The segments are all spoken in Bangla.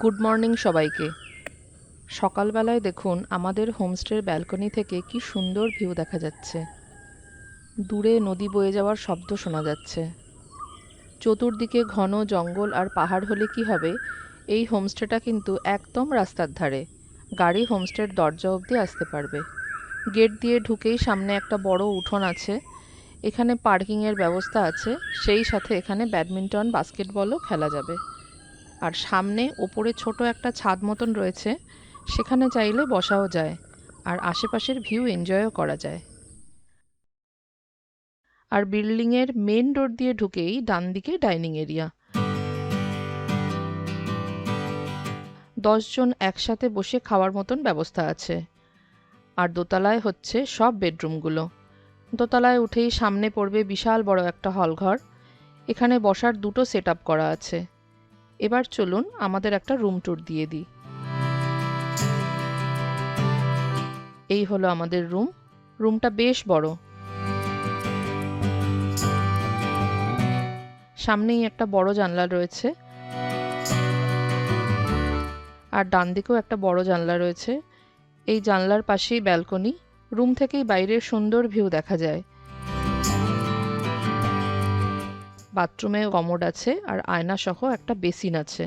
গুড মর্নিং সবাইকে। সকালবেলায় দেখুন আমাদের হোমস্টের ব্যালকনি থেকে কি সুন্দর ভিউ দেখা যাচ্ছে। দূরে নদী বয়ে যাওয়ার শব্দ শোনা যাচ্ছে। চতুর্দিকে ঘন জঙ্গল আর পাহাড় হলে কি হবে, এই হোমস্টেটা কিন্তু একদম রাস্তার ধারে। গাড়ি হোমস্টের দরজা অবধি আসতে পারবে। গেট দিয়ে ঢুকেই সামনে একটা বড় উঠোন আছে। এখানে পার্কিংয়ের ব্যবস্থা আছে, সেই সাথে এখানে ব্যাডমিন্টন বাস্কেটবলও খেলা যাবে। আর সামনে ওপরে ছোট একটা ছাদ মতন রয়েছে, সেখানে চাইলে বসাও যায় আর আশেপাশের ভিউ এনজয়ও করা যায়। আর বিল্ডিংয়ের মেন ডোর দিয়ে ঢুকেই ডান দিকে ডাইনিং এরিয়া। 10 জন একসাথে বসে খাওয়ার মতন ব্যবস্থা আছে। আর দোতলায় হচ্ছে সব বেডরুমগুলো। দোতলায় উঠেই সামনে পড়বে বিশাল বড় একটা হলঘর। এখানে বসার দুটো সেট আপ করা আছে। এবার চলুন আমাদের একটা রুম ট্যুর দিয়ে দিই। এই হলো আমাদের রুম। রুমটা বেশ বড়। সামনেই একটা বড় জানলা রয়েছে, আর ডান দিকেও একটা বড় জানলা রয়েছে। এই জানলার পাশেই ব্যালকনি। রুম থেকেই বাইরের সুন্দর ভিউ দেখা যায়। বাথরুমে কমোড আছে আর আয়না সহ একটা বেসিন আছে।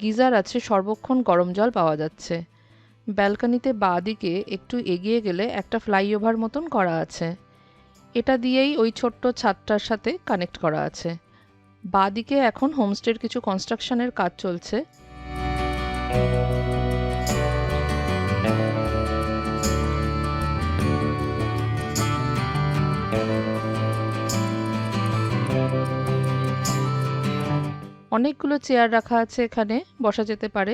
গিজার আছে, সর্বক্ষণ গরম জল পাওয়া যাচ্ছে। ব্যালকনিতে বাঁ দিকে একটু এগিয়ে গেলে একটা ফ্লাইওভার মতন করা আছে। এটা দিয়েই ওই ছোট্ট ছাদটার সাথে কানেক্ট করা আছে। বাঁ দিকে এখন হোমস্টের কিছু কনস্ট্রাকশনের কাজ চলছে। অনেকগুলো চেয়ার রাখা আছে, এখানে বসা যেতে পারে।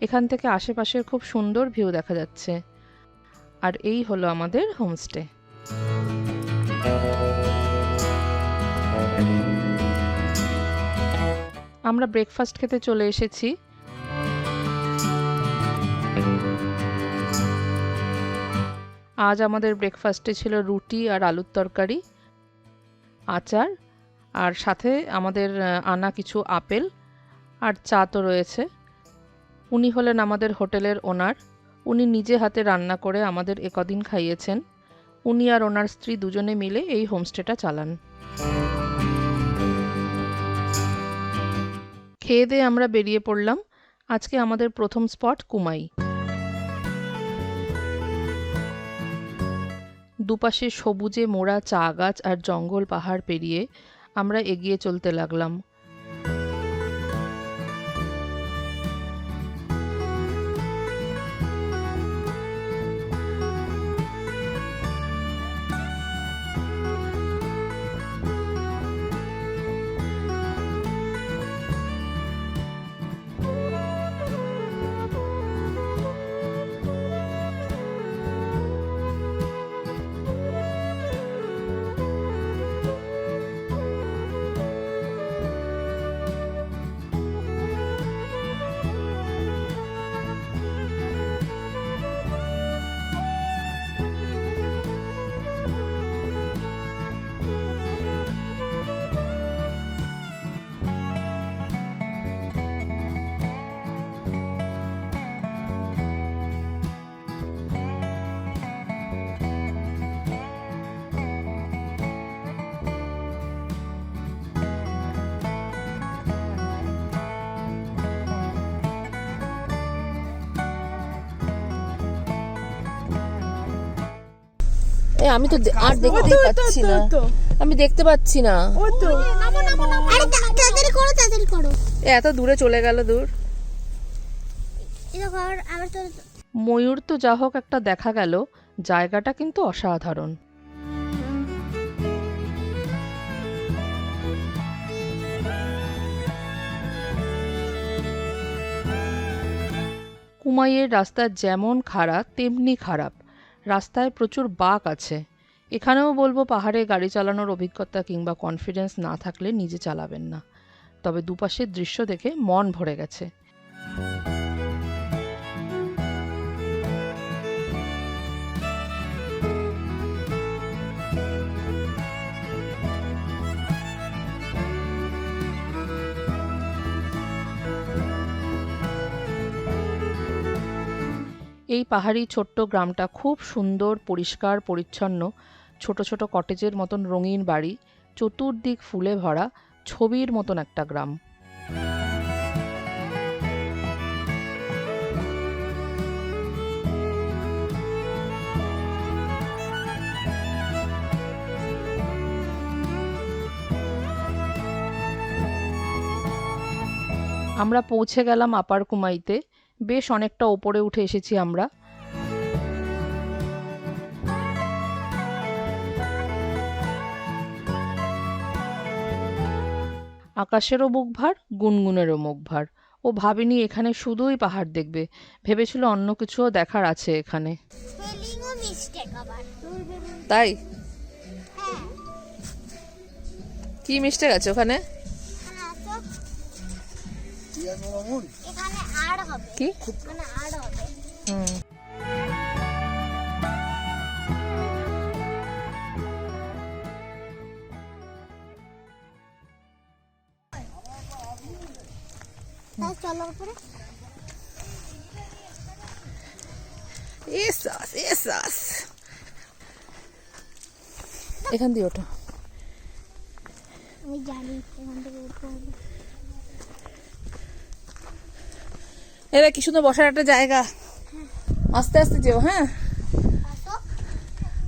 এখান থেকে আশেপাশের খুব সুন্দর ভিউ দেখা যাচ্ছে। আর এই হলো আমাদের হোমস্টে। আমরা ব্রেকফাস্ট খেতে চলে এসেছি। আজ আমাদের ব্রেকফাস্টে ছিল রুটি আর আলুর তরকারি, আচার, আর সাথে আমাদের আনা কিছু আপেল আর চা তো রয়েছে। উনি হলেন আমাদের হোটেলের ওনার। উনি নিজে হাতে রান্না করে আমাদের একদিন খাইয়েছেন। উনি আর ওনার স্ত্রী দুজনে মিলে এই হোমস্টেটা চালান। খেয়ে দিয়ে আমরা বেরিয়ে পড়লাম। আজকে আমাদের প্রথম স্পট কুমাই। দুপাশে সবুজে মোড়া চা গাছ আর জঙ্গল পাহাড় পেরিয়ে আমরা এগিয়ে চলতে লাগলাম। আমি তো আর দেখতেই পাচ্ছি না, আমি দেখতে পাচ্ছি না। এত দূরে চলে গেল, দূর। ময়ূর তো যা হোক একটা দেখা গেল, জায়গাটা কিন্তু অসাধারণ। কুমাইয়ের রাস্তা যেমন খারাপ তেমনি খারাপ। রাস্তায় প্রচুর বাঁক আছে। এখানেও বলবো পাহাড়ে গাড়ি চালানোর অভিজ্ঞতা কিংবা কনফিডেন্স না থাকলে নিজে চালাবেন না। তবে দুপাশের দৃশ্য দেখে মন ভরে গেছে। এই পাহাড়ি ছোট্ট গ্রামটা খুব সুন্দর, পরিষ্কার পরিচ্ছন্ন, ছোট ছোট কটেজের মতন রঙিন বাড়ি, চতুর্দিক ফুলে ভরা, ছবির মতন একটা গ্রাম। আমরা পৌঁছে গেলাম আপার কুমাইতে। বেশ অনেকটা ওপরে উঠে এসেছি আমরা। আকাশেরও বুক ভার, গুনগুনেরও মুখ ভার। ও ভাবেনি এখানে শুধুই পাহাড় দেখবে, ভেবেছিল অন্য কিছুও দেখার আছে এখানে। তাই কি মিস্টেক আছে ওখানে? কি? চলো উপরে। এখান দিয়ে ওঠো। আমি জানি এখান থেকে উঠতে হবে। এরা কি সুন্দর বসার একটা জায়গা। আস্তে আস্তে যেও। হ্যাঁ,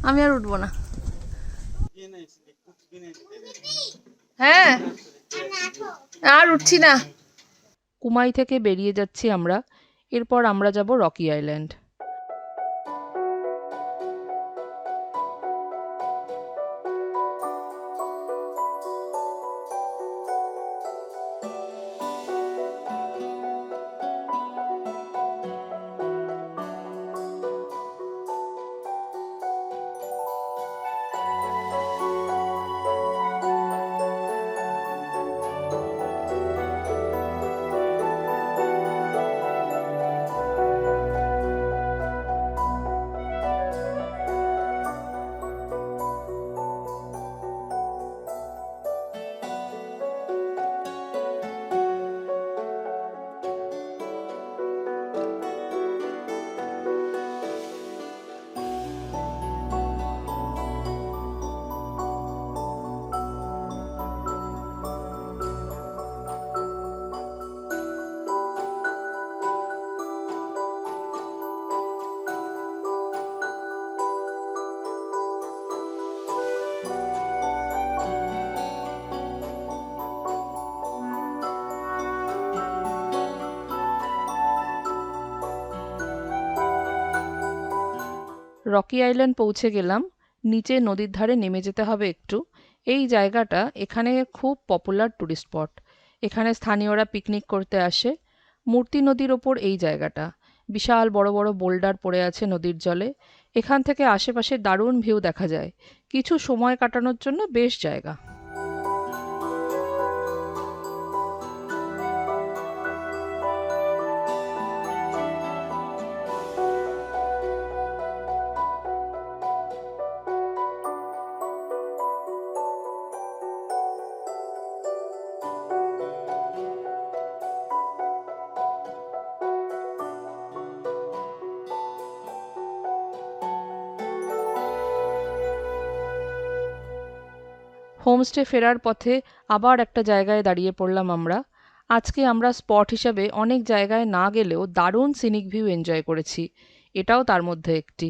আমি আর উঠবো না। হ্যাঁ, আর উঠছি না। কুমাই থেকে বেরিয়ে যাচ্ছি আমরা। এরপর আমরা যাব রকি আইল্যান্ড। রকি আইল্যান্ড পৌঁছে গেলাম। নিচে নদীর ধারে নেমে যেতে হবে একটু। এই জায়গাটা এখানে খুব পপুলার টুরিস্ট স্পট। এখানে স্থানীয়রা পিকনিক করতে আসে। মূর্তি নদীর ওপর এই জায়গাটা। বিশাল বড় বড় বোল্ডার পড়ে আছে নদীর জলে। এখান থেকে আশেপাশে দারুণ ভিউ দেখা যায়। কিছু সময় কাটানোর জন্য বেশ জায়গা। হোমস্টে ফেরার পথে আবার একটা জায়গায় দাঁড়িয়ে পড়লাম আমরা। আজকে আমরা স্পট হিসাবে অনেক জায়গায় না গেলেও দারুণ সিনিক ভিউ এনজয় করেছি। এটাও তার মধ্যে একটি।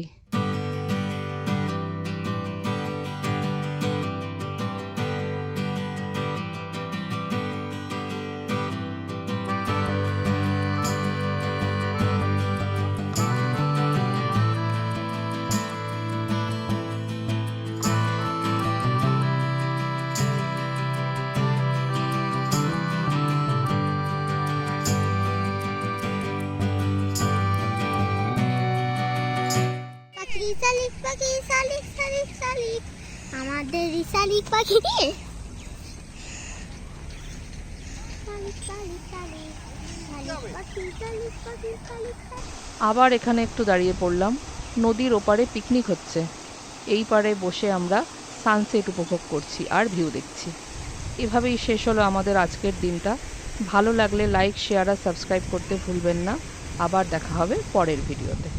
শালিক পাখি, শালিক শালিক শালিক, আমাদের শালিক পাখি। শালিক শালিক শালিক, শালিক পাখি, শালিক পাখি, শালিক। আবার এখানে একটু দাঁড়িয়ে পড়লাম। নদীর ওপারে পিকনিক হচ্ছে। এই পারে বসে আমরা সানসেট উপভোগ করছি আর ভিউ দেখছি। এভাবেই শেষ হলো আমাদের আজকের দিনটা। ভালো লাগলে লাইক, শেয়ার আর সাবস্ক্রাইব করতে ভুলবেন না। আবার দেখা হবে পরের ভিডিওতে।